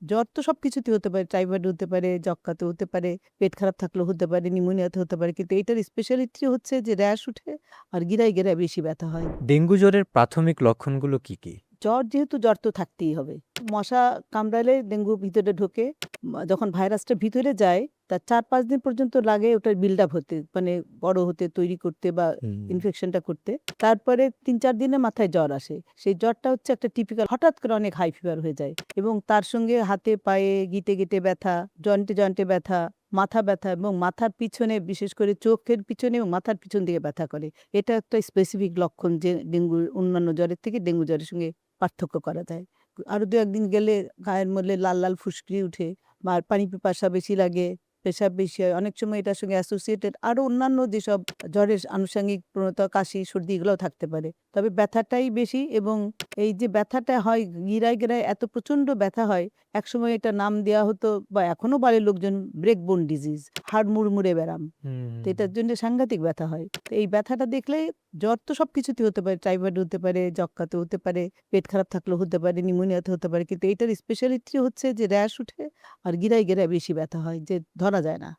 জ্বর তো সবকিছুতে হতে পারে, টাইফয়েড হতে পারে, যক্ষ্মাতে হতে পারে, পেট খারাপ থাকলেও হতে পারে, নিউমোনিয়াতে হতে পারে। কিন্তু এইটার স্পেশালিটি হচ্ছে যে র্যাশ উঠে আর গিরায়, গিরায় বেশি ব্যথা হয়। ডেঙ্গু জ্বরের প্রাথমিক লক্ষণগুলো কি, কি? জ্বর তো থাকতেই হবে। মশা কামড়ালে ডেঙ্গু ভিতরে ঢোকে। যখন ভাইরাসটা ভিতরে যায় তার ৪-৫ দিন পর্যন্ত লাগে ওটার বিল্ড আপ হতে, মানে বড় হতে, তৈরি করতে বা হুম। ইনফেকশনটা করতে। তারপরে ৩-৪ দিনের মাথায় জ্বর আসে। সেই জ্বরটা হচ্ছে একটা টিপিক্যাল, হঠাৎ করে অনেক হাই ফিভার হয়ে যায় এবং তার সঙ্গে হাতে, পায়ে, গিঁটে, গিঁটে ব্যথা, জয়েন্টে, জয়েন্টে ব্যথা, মাথা ব্যথা এবং মাথার পিছনে, বিশেষ করে চোখের পিছনে এবং মাথার পিছন দিকে ব্যথা করে। এটা একটা স্পেসিফিক লক্ষণ যে ডেঙ্গুর অন্যান্য জ্বরের থেকে ডেঙ্গু জ্বরের সঙ্গে পার্থক্য করা যায়। আরো ২-১ দিন গেলে গায়ের মধ্যে লাল, লাল ফুসকুড়ি উঠে বা পানি পিপাসা বেশি লাগে, পেশাব বেশি হয়। অনেক সময় এটার সঙ্গে অ্যাসোসিয়েটেড আরো অন্যান্য যেসব জ্বরের আনুষঙ্গিক প্রণতা, কাশি, সর্দি এগুলোও থাকতে পারে। তবে ব্যথাটাই বেশি এবং এই যে ব্যথাটা হয় গিরায়, গিরায় এত প্রচণ্ড ব্যথা হয়, একসময় এটা নাম দেয়া হতো বা এখনো বলে লোকজন ব্রেক বোন ডিজিজ, হাড় মুড়মুড়ে ব্যারাম। তো হুম। এটার জন্য সাংঘাতিক ব্যথা হয়। তো এই ব্যথাটা দেখলে জ্বর তো সবকিছুতে হতে পারে, টাইফয়েড হতে পারে, যক্ষ্মাতে হতে পারে, পেট খারাপ থাকলেও হতে পারে, নিউমোনিয়াতে হতে পারে। কিন্তু এইটার স্পেশালিটি হচ্ছে যে র্যাশ উঠে আর গিরায়, গিরায় বেশি ব্যথা হয় যে ধরা যায় না।